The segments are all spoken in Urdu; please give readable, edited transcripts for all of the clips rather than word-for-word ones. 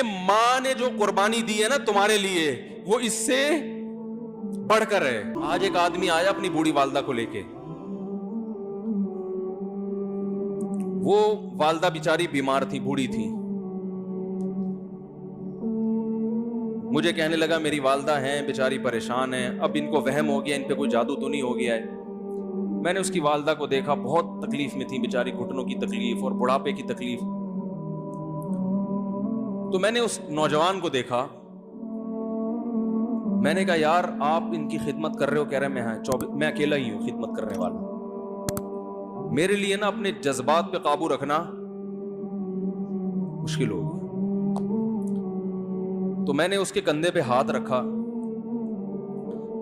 ماں نے جو قربانی دی ہے نا تمہارے لیے وہ اس سے بڑھ کر ہے. آج ایک آدمی آیا اپنی بوڑھی والدہ کو لے کے, وہ والدہ بیچاری بیمار تھی, بوڑھی تھی. مجھے کہنے لگا میری والدہ ہیں بیچاری پریشان ہیں, اب ان کو وہم ہو گیا, ان پہ کوئی جادو تو نہیں ہو گیا ہے. میں نے اس کی والدہ کو دیکھا, بہت تکلیف میں تھی بیچاری, گھٹنوں کی تکلیف اور بڑھاپے کی تکلیف. تو میں نے اس نوجوان کو دیکھا, میں نے کہا یار آپ ان کی خدمت کر رہے ہو؟ کہہ رہے میں اکیلا ہی ہوں خدمت کرنے والا, میرے لیے نا اپنے جذبات پہ قابو رکھنا مشکل ہو گیا. تو میں نے اس کے کندھے پہ ہاتھ رکھا.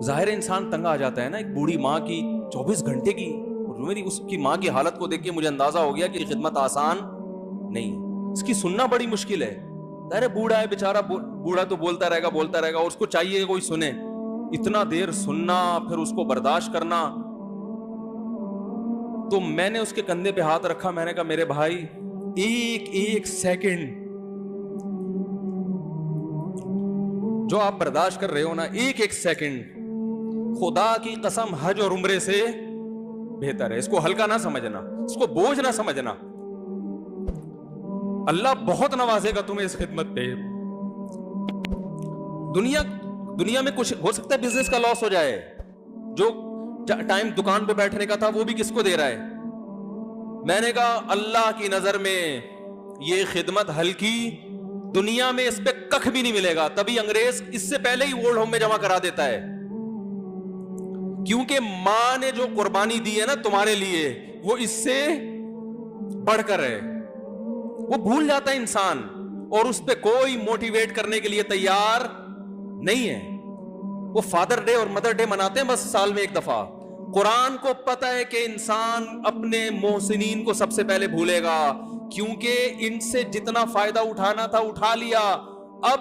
ظاہر انسان تنگ آ جاتا ہے نا, ایک بوڑھی ماں کی 24 گھنٹے کی, میری اس کی ماں کی حالت کو دیکھ کے مجھے اندازہ ہو گیا کہ خدمت آسان نہیں ہے, اس کی سننا بڑی مشکل ہے. ظاہر بوڑھا ہے بیچارہ, بوڑھا تو بولتا رہے گا, اور اس کو چاہیے کہ کوئی سنے. اتنا دیر سننا پھر اس کو برداشت کرنا. تو میں نے اس کے کندھے پہ ہاتھ رکھا, میں نے کہا میرے بھائی ایک سیکنڈ جو آپ برداشت کر رہے ہو نا, ایک سیکنڈ خدا کی قسم حج اور عمرے سے بہتر ہے. اس کو ہلکا نہ سمجھنا, اس کو بوجھ نہ سمجھنا. اللہ بہت نوازے گا تمہیں اس خدمت پہ. دنیا میں کچھ ہو سکتا ہے بزنس کا لاس ہو جائے, جو ٹائم دکان پہ بیٹھنے کا تھا وہ بھی کس کو دے رہا ہے. میں نے کہا اللہ کی نظر میں یہ خدمت ہلکی, دنیا میں اس پہ کخ بھی نہیں ملے گا. تبھی انگریز اس سے پہلے ہی اولڈ ہوم میں جمع کرا دیتا ہے, کیونکہ ماں نے جو قربانی دی ہے نا تمہارے لیے وہ اس سے بڑھ کر ہے. وہ بھول جاتا ہے انسان, اور اس پہ کوئی موٹیویٹ کرنے کے لیے تیار نہیں ہے. وہ فادر ڈے اور مدر ڈے مناتے ہیں بس سال میں ایک دفعہ. قرآن کو پتہ ہے کہ انسان اپنے محسنین کو سب سے پہلے بھولے گا, کیونکہ ان سے جتنا فائدہ اٹھانا تھا اٹھا لیا. اب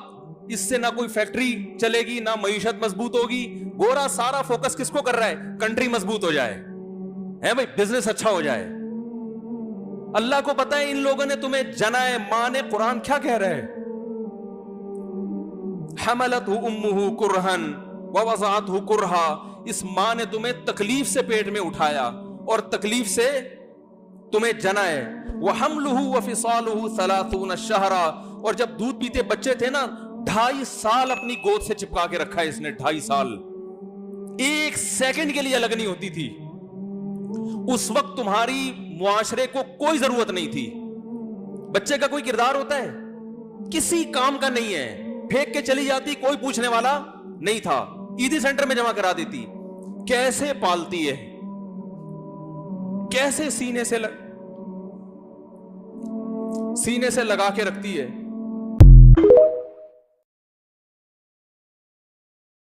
اس سے نہ کوئی فیکٹری چلے گی, نہ معیشت مضبوط ہوگی. گورا سارا فوکس کس کو کر رہا ہے؟ کنٹری مضبوط ہو جائے, ہے بھائی, بزنس اچھا ہو جائے. اللہ کو پتا ہے ان لوگوں نے تمہیں جنا ہے. ماں نے, قرآن کیا کہہ رہا ہے؟ حملتہ امہ کرہن ووضعتہ کرہا. اس ماں نے تمہیں تکلیف سے پیٹ میں اٹھایا اور تکلیف سے تمہیں جنا ہے. وحملہ وفصالہ 30 شہرا. اور جب دودھ پیتے بچے تھے نا, 2.5 سال اپنی گود سے چپکا کے رکھا ہے اس نے, 2.5 سال. ایک سیکنڈ کے لیے الگ نہیں ہوتی تھی. اس وقت تمہاری معاشرے کو کوئی ضرورت نہیں تھی. بچے کا کوئی کردار ہوتا ہے؟ کسی کام کا نہیں ہے. پھینک کے چلی جاتی, کوئی پوچھنے والا نہیں تھا. عیدی سینٹر میں جمع کرا دیتی. کیسے پالتی ہے, کیسے سینے سے لگا کے رکھتی ہے.